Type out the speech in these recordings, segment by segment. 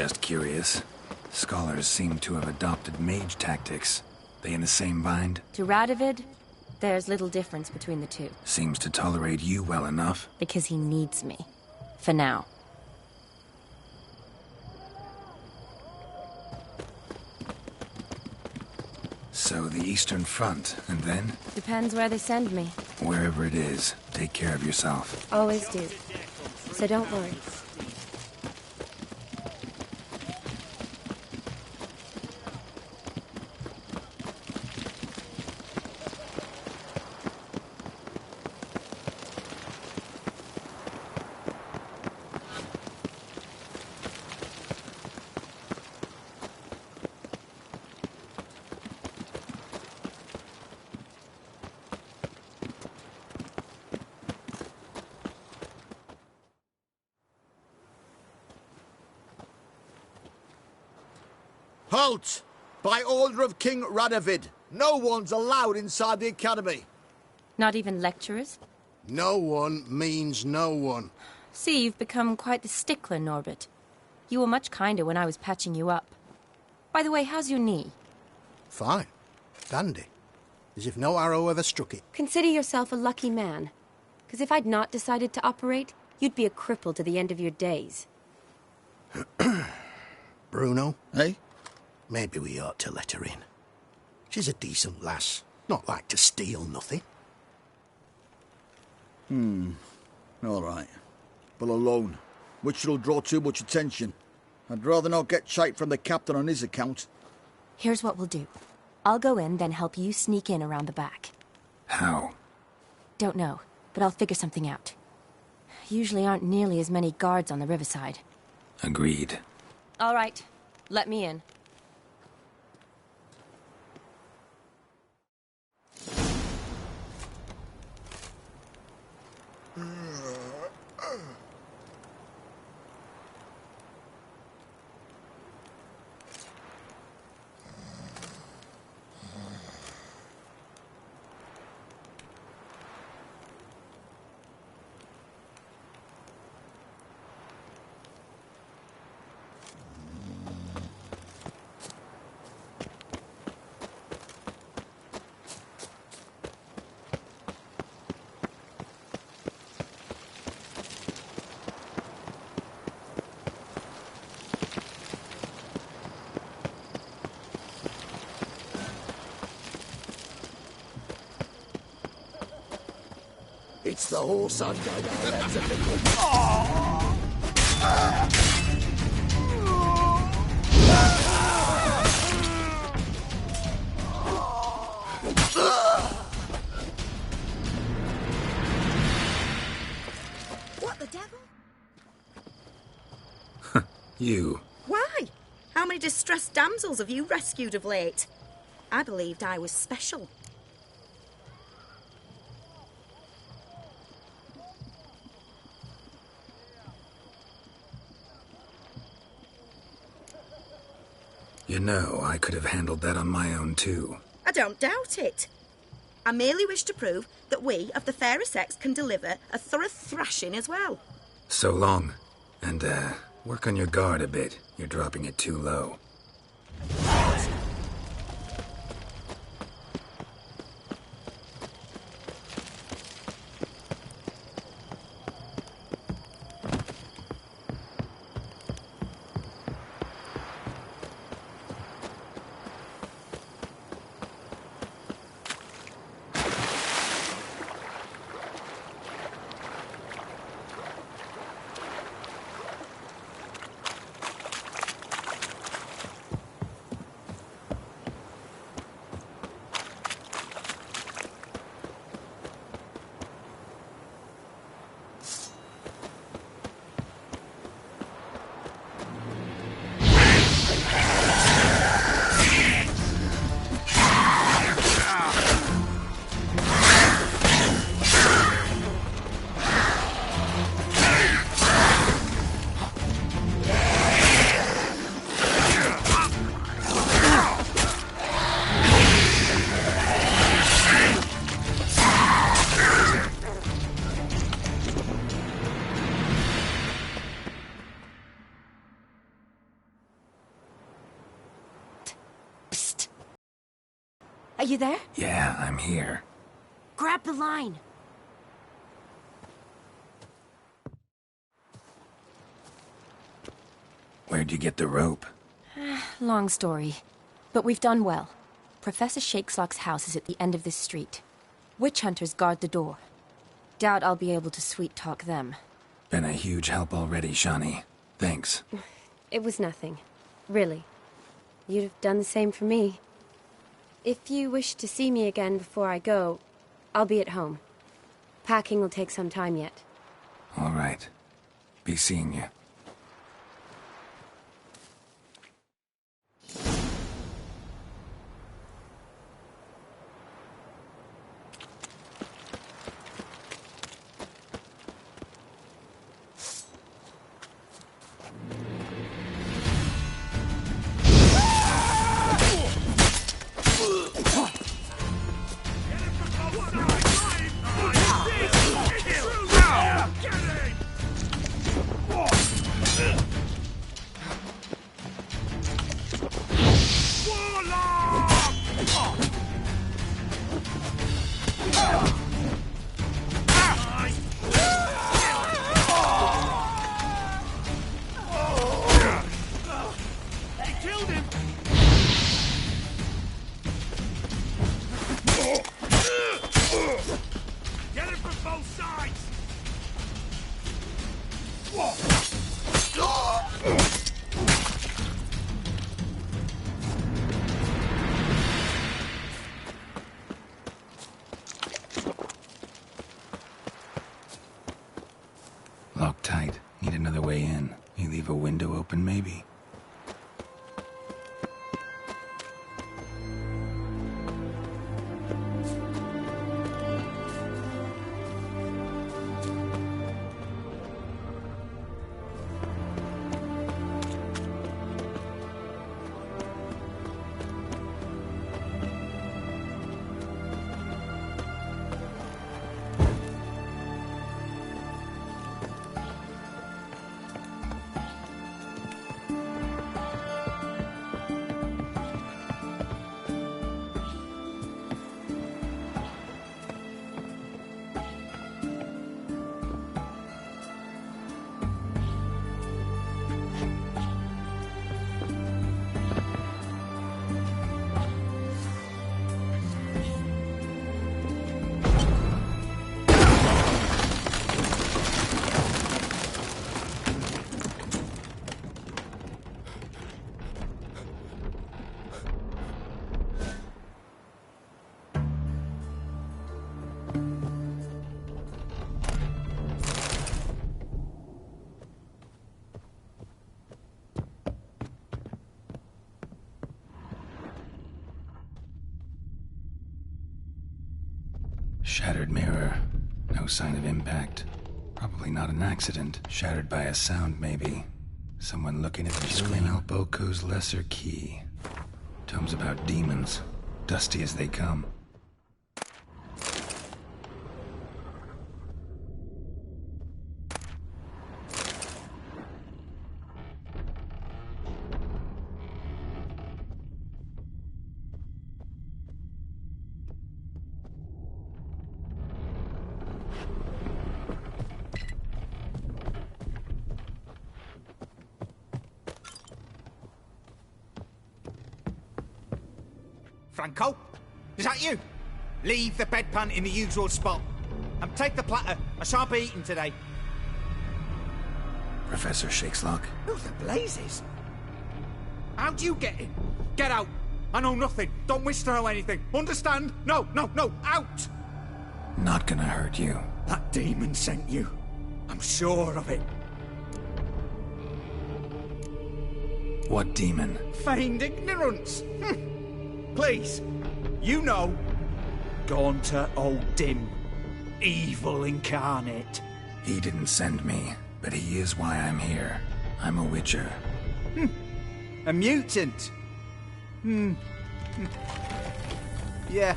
Just curious. Scholars seem to have adopted mage tactics. They in the same bind? To Radovid, there's little difference between the two. Seems to tolerate you well enough. Because he needs me. For now. So the Eastern Front, and then? Depends where they send me. Wherever it is, take care of yourself. Always do. So don't worry. Halt! By order of King Radovid, no one's allowed inside the academy. Not even lecturers? No one means no one. See, you've become quite the stickler, Norbert. You were much kinder when I was patching you up. By the way, how's your knee? Fine. Dandy. As if no arrow ever struck it. Consider yourself a lucky man. Because if I'd not decided to operate, you'd be a cripple to the end of your days. Bruno? Eh? Maybe we ought to let her in. She's a decent lass. Not like to steal nothing. All right. But alone, which will draw too much attention. I'd rather not get shite from the captain on his account. Here's what we'll do. I'll go in, then help you sneak in around the back. How? Don't know, but I'll figure something out. Usually aren't nearly as many guards on the riverside. Agreed. All right. Let me in. It's the horse I've got. That's a big one. What the devil? You. Why? How many distressed damsels have you rescued of late? I believed I was special. You know, I could have handled that on my own, too. I don't doubt it. I merely wish to prove that we of the fairer sex can deliver a thorough thrashing as well. So long. And, work on your guard a bit. You're dropping it too low. Are you there? Yeah, I'm here. Grab the line. Where'd you get the rope? Long story. But we've done well. Professor Shakeslock's house is at the end of this street. Witch hunters guard the door. Doubt I'll be able to sweet-talk them. Been a huge help already, Shani. Thanks. It was nothing. Really. You'd have done the same for me. If you wish to see me again before I go, I'll be at home. Packing will take some time yet. All right. Be seeing you. Locked tight. Need another way in. You leave a window open, maybe? Shattered mirror. No sign of impact. Probably not an accident. Shattered by a sound, maybe. Someone looking at the screen. Boko's lesser key. Tomes about demons. Dusty as they come. Franco? Is that you? Leave the bedpan in the usual spot. And take the platter. I shan't be eating today. Professor Shakeslock? Who the blazes? How'd you get in? Get out. I know nothing. Don't wish to know anything. Understand? No, out! Not gonna hurt you. That demon sent you. I'm sure of it. What demon? Feigned ignorance. Please, you know. Gaunter O'Dim. Evil incarnate. He didn't send me, but he is why I'm here. I'm a witcher. A mutant. Yeah.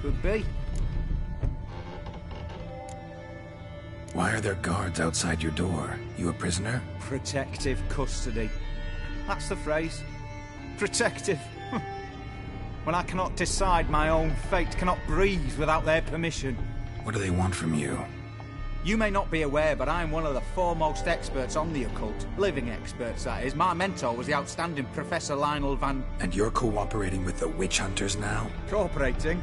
Could be. Why are there guards outside your door? You a prisoner? Protective custody. That's the phrase. Protective. when I cannot decide my own fate, cannot breathe without their permission. What do they want from you? You may not be aware, but I am one of the foremost experts on the occult. Living experts, that is. My mentor was the outstanding Professor Lionel Van... And you're cooperating with the witch hunters now? Cooperating?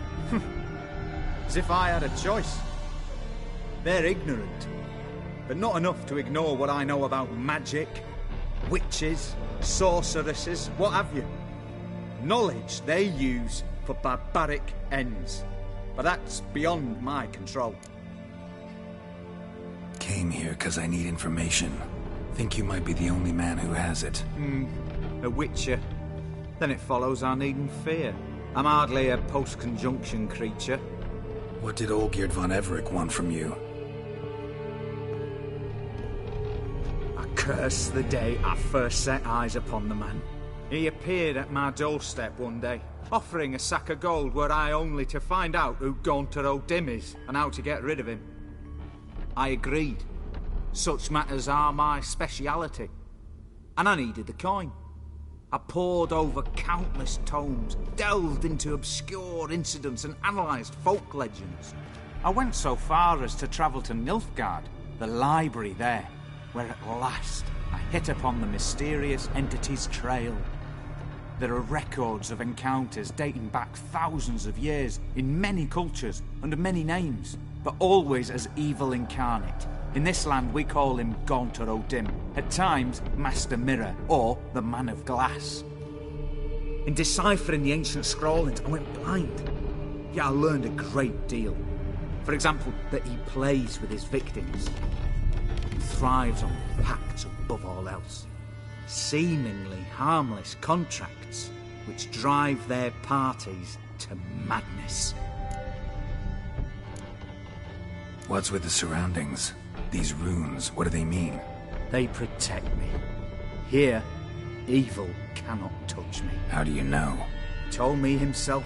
As if I had a choice. They're ignorant, but not enough to ignore what I know about magic, witches, sorceresses, what have you. Knowledge they use for barbaric ends. But that's beyond my control. Came here because I need information. Think you might be the only man who has it. A witcher. Then it follows I needn't fear. I'm hardly a post-conjunction creature. What did Olgierd von Everec want from you? I curse the day I first set eyes upon the man. He appeared at my doorstep one day, offering a sack of gold were I only to find out who Gaunter O'Dim is and how to get rid of him. I agreed. Such matters are my speciality. And I needed the coin. I pored over countless tomes, delved into obscure incidents and analysed folk legends. I went so far as to travel to Nilfgaard, the library there, where at last I hit upon the mysterious entity's trail. There are records of encounters dating back thousands of years in many cultures under many names, but always as evil incarnate. In this land we call him Gaunter O'Dim, at times Master Mirror or the Man of Glass. In deciphering the ancient scrawlings I went blind, yet I learned a great deal. For example, that he plays with his victims and thrives on pacts above all else. Seemingly harmless contracts which drive their parties to madness. What's with the surroundings? These runes, what do they mean? They protect me. Here, evil cannot touch me. How do you know? Told me himself.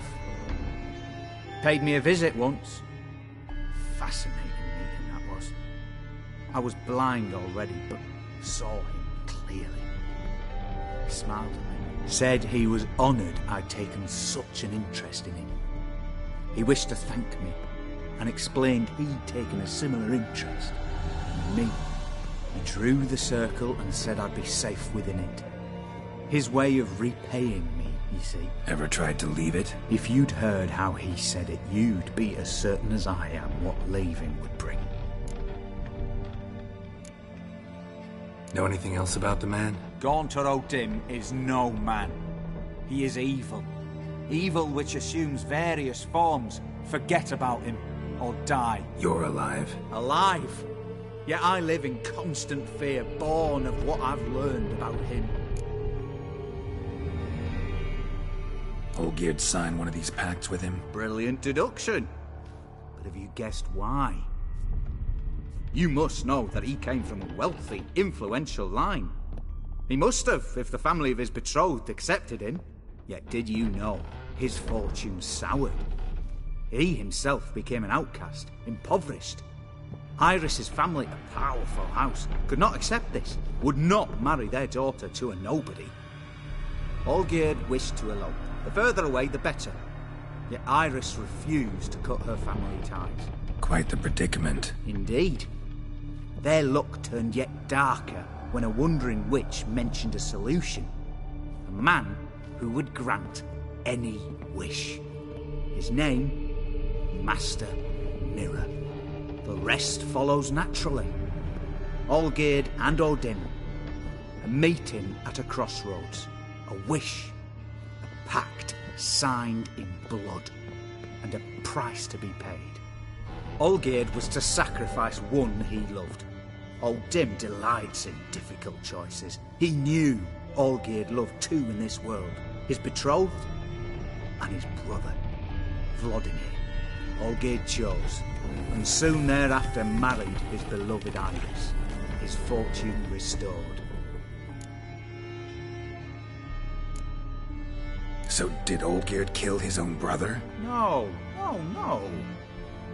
Paid me a visit once. Fascinating meeting that was. I was blind already, but saw him clearly. He smiled at me. Said he was honoured I'd taken such an interest in him. He wished to thank me and explained he'd taken a similar interest in me. He drew the circle and said I'd be safe within it. His way of repaying me, you see. Ever tried to leave it? If you'd heard how he said it, you'd be as certain as I am what leaving would bring. Know anything else about the man? Gaunter O'Dim is no man. He is evil. Evil which assumes various forms. Forget about him, or die. You're alive? Alive? Yet I live in constant fear, born of what I've learned about him. Olgierd signed one of these pacts with him? Brilliant deduction. But have you guessed why? You must know that he came from a wealthy, influential line. He must have, if the family of his betrothed accepted him. Yet did you know his fortune soured? He himself became an outcast, impoverished. Iris's family, a powerful house, could not accept this, would not marry their daughter to a nobody. Olgierd wished to elope. The further away, the better. Yet Iris refused to cut her family ties. Quite the predicament. Indeed. Their luck turned yet darker when a wandering witch mentioned a solution. A man who would grant any wish. His name, Master Mirror. The rest follows naturally. Olgierd and O'Dim. A meeting at a crossroads. A wish. A pact signed in blood. And a price to be paid. Olgierd was to sacrifice one he loved. O'Dim delights in difficult choices. He knew Olgierd loved two in this world. His betrothed and his brother, Vladimir. Olgierd chose, and soon thereafter married his beloved Iris, his fortune restored. So did Olgierd kill his own brother? No.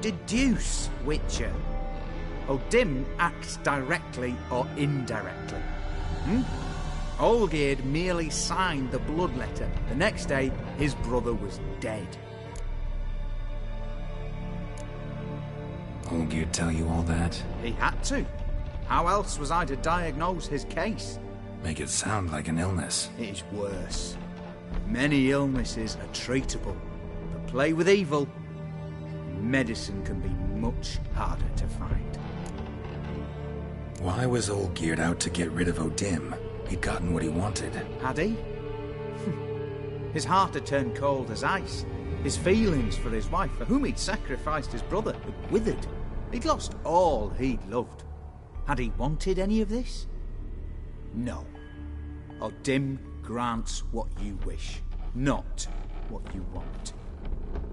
Deduce, Witcher. O'Dim acts directly or indirectly. Olgierd merely signed the blood letter. The next day, his brother was dead. Olgierd tell you all that? He had to. How else was I to diagnose his case? Make it sound like an illness. It is worse. Many illnesses are treatable, but play with evil, medicine can be much harder to find. Why was Olgierd out to get rid of O'Dim? He'd gotten what he wanted. Had he? His heart had turned cold as ice. His feelings for his wife, for whom he'd sacrificed his brother, had withered. He'd lost all he'd loved. Had he wanted any of this? No. O'Dim grants what you wish, not what you want.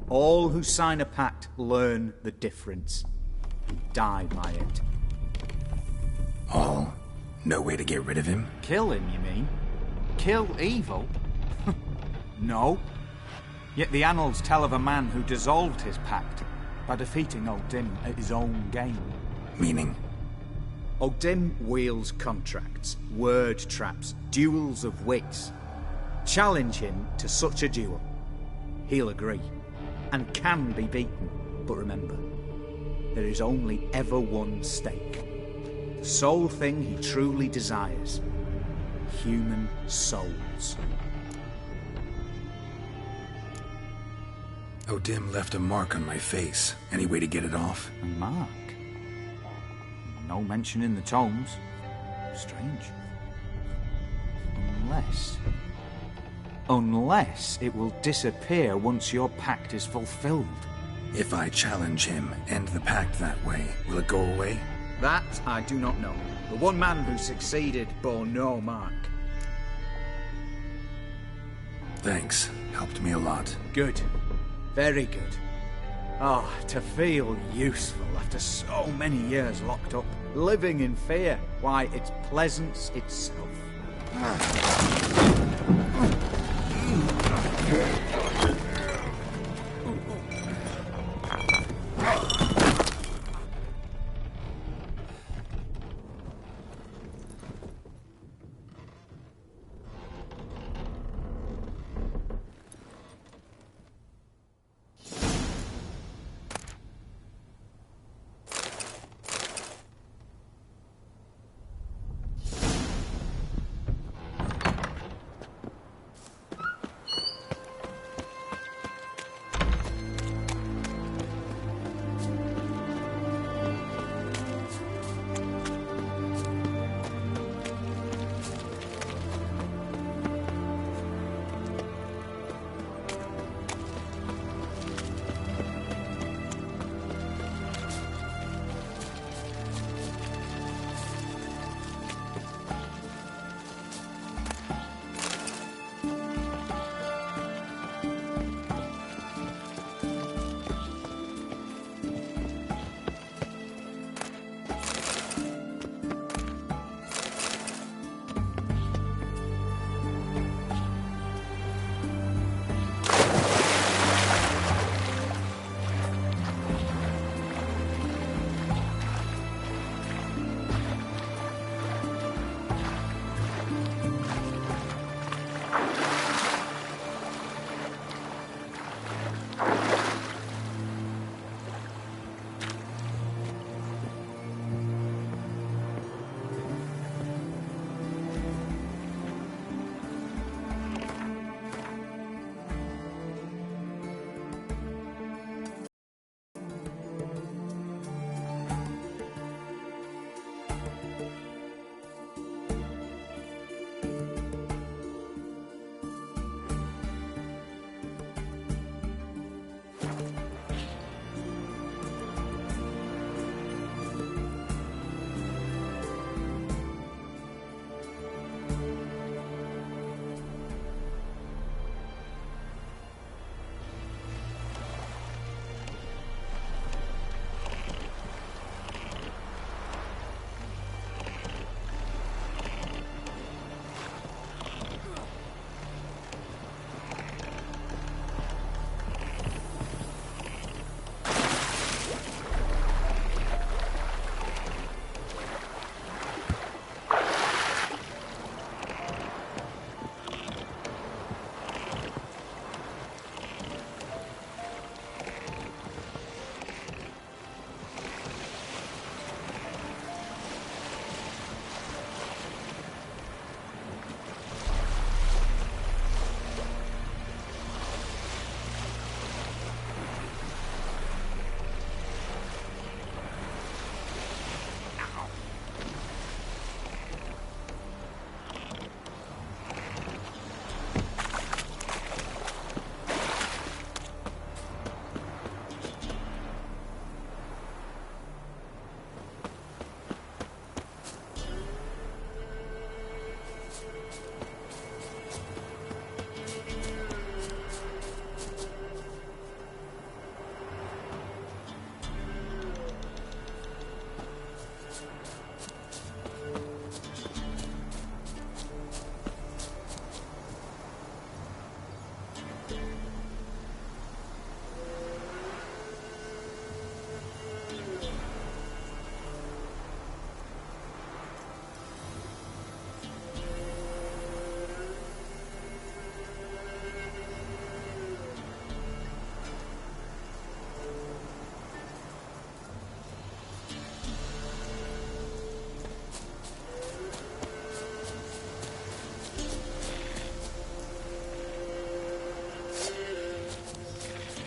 All who sign a pact learn the difference. He died by it. All? No way to get rid of him? Kill him, you mean? Kill evil? No. Yet the annals tell of a man who dissolved his pact by defeating O'Dim at his own game. Meaning? O'Dim wields contracts, word traps, duels of wits. Challenge him to such a duel. He'll agree, and can be beaten. But remember, there is only ever one stake. The sole thing he truly desires. Human souls. O'Dim left a mark on my face. Any way to get it off? A mark? No mention in the tomes. Strange. Unless it will disappear once your pact is fulfilled. If I challenge him, end the pact that way, will it go away? That I do not know. The one man who succeeded bore no mark. Thanks. Helped me a lot. Good. Very good. Oh, to feel useful after so many years locked up, living in fear. Why, it's pleasance itself.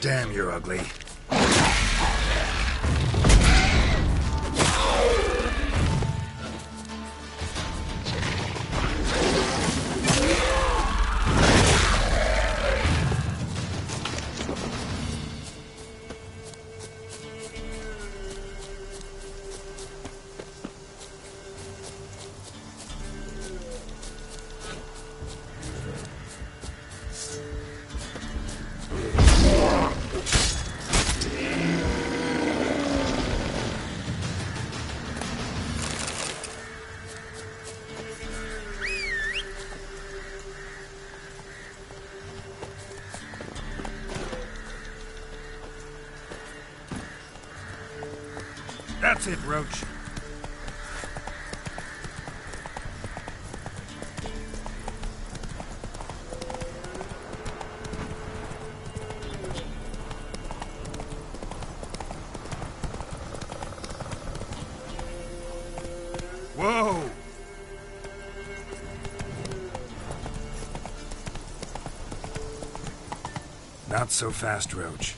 Damn, you're ugly. That's it, Roach. Whoa! Not so fast, Roach.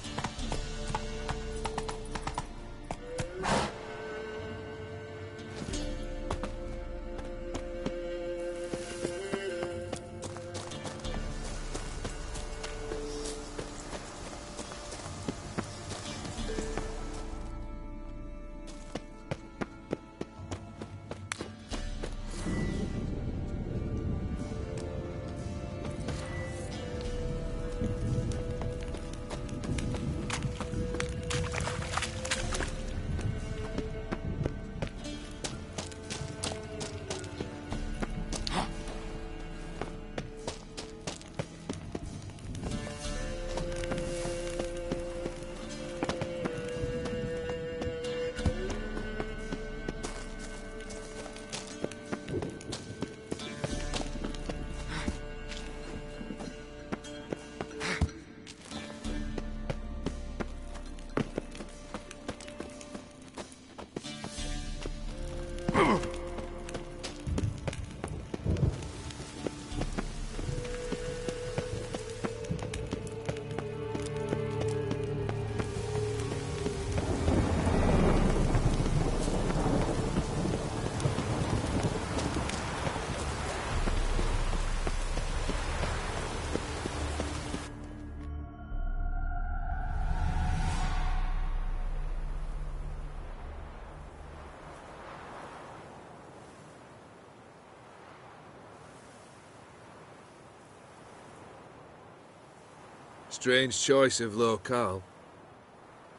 Strange choice of locale.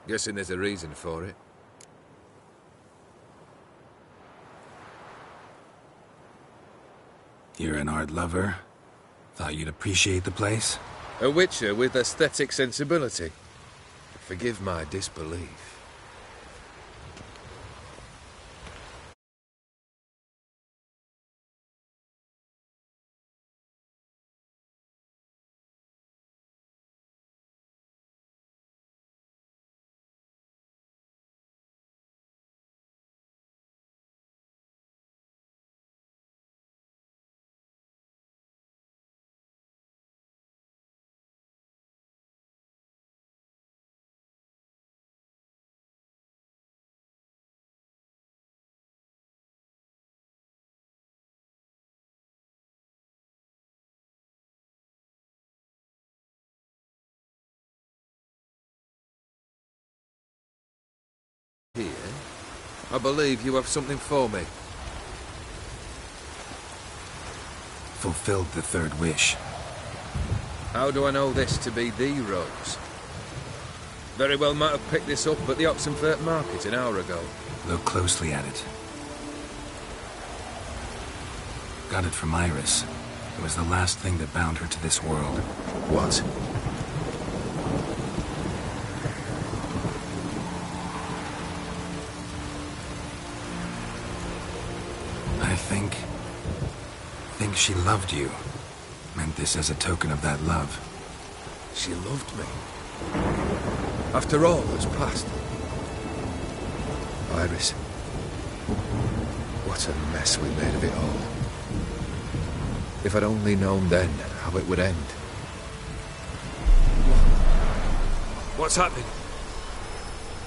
Guessing there's a reason for it. You're an art lover. Thought you'd appreciate the place? A witcher with aesthetic sensibility. Forgive my disbelief. Here, I believe you have something for me. Fulfilled the third wish. How do I know this to be the rose? Very well might have picked this up at the Oxenfurt market an hour ago. Look closely at it. Got it from Iris. It was the last thing that bound her to this world. What? I think she loved you. Meant this as a token of that love. She loved me. After all that's passed. Iris. What a mess we made of it all. If I'd only known then how it would end. What's happening?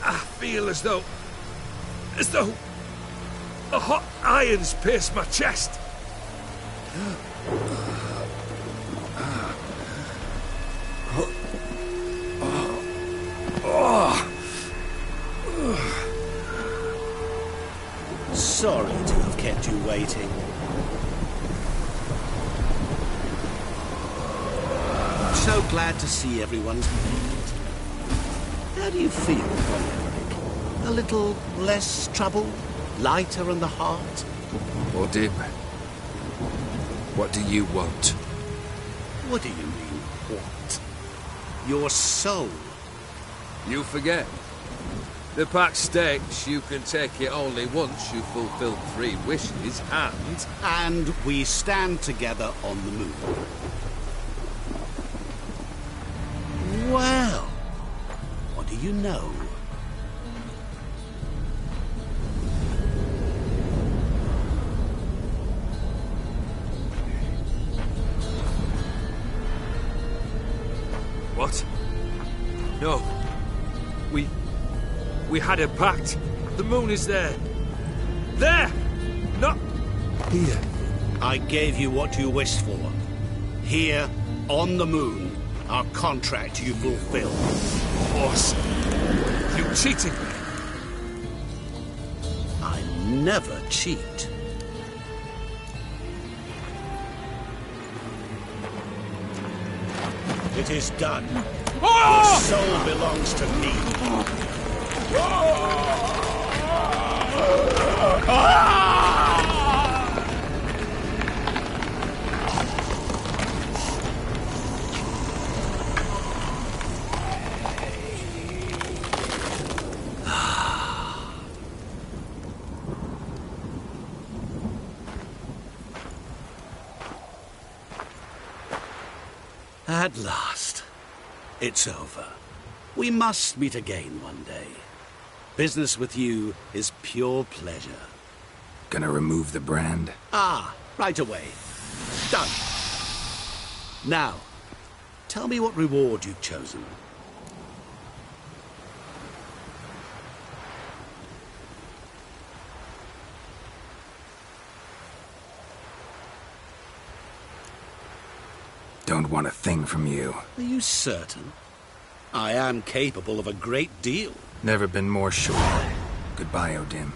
I feel as though a hot iron's pierced my chest. Sorry to have kept you waiting. So glad to see everyone's made it. How do you feel, Von? A little less trouble? Lighter in the heart? Odim, what do you want? What do you mean, what? Your soul. You forget. The pact states you can take it only once you fulfill 3 wishes, and... And we stand together on the moon. Well, what do you know? What? No. We had a pact. The moon is there. There! Not here. I gave you what you wished for. Here, on the moon, our contract you fulfilled. Horse. You cheated me. I never cheat. It is done. Your soul belongs to me. At last. It's over. We must meet again one day. Business with you is pure pleasure. Gonna remove the brand? Ah, right away. Done. Now, tell me what reward you've chosen. Don't want a thing from you. Are you certain? I am capable of a great deal. Never been more sure. Goodbye, Odim.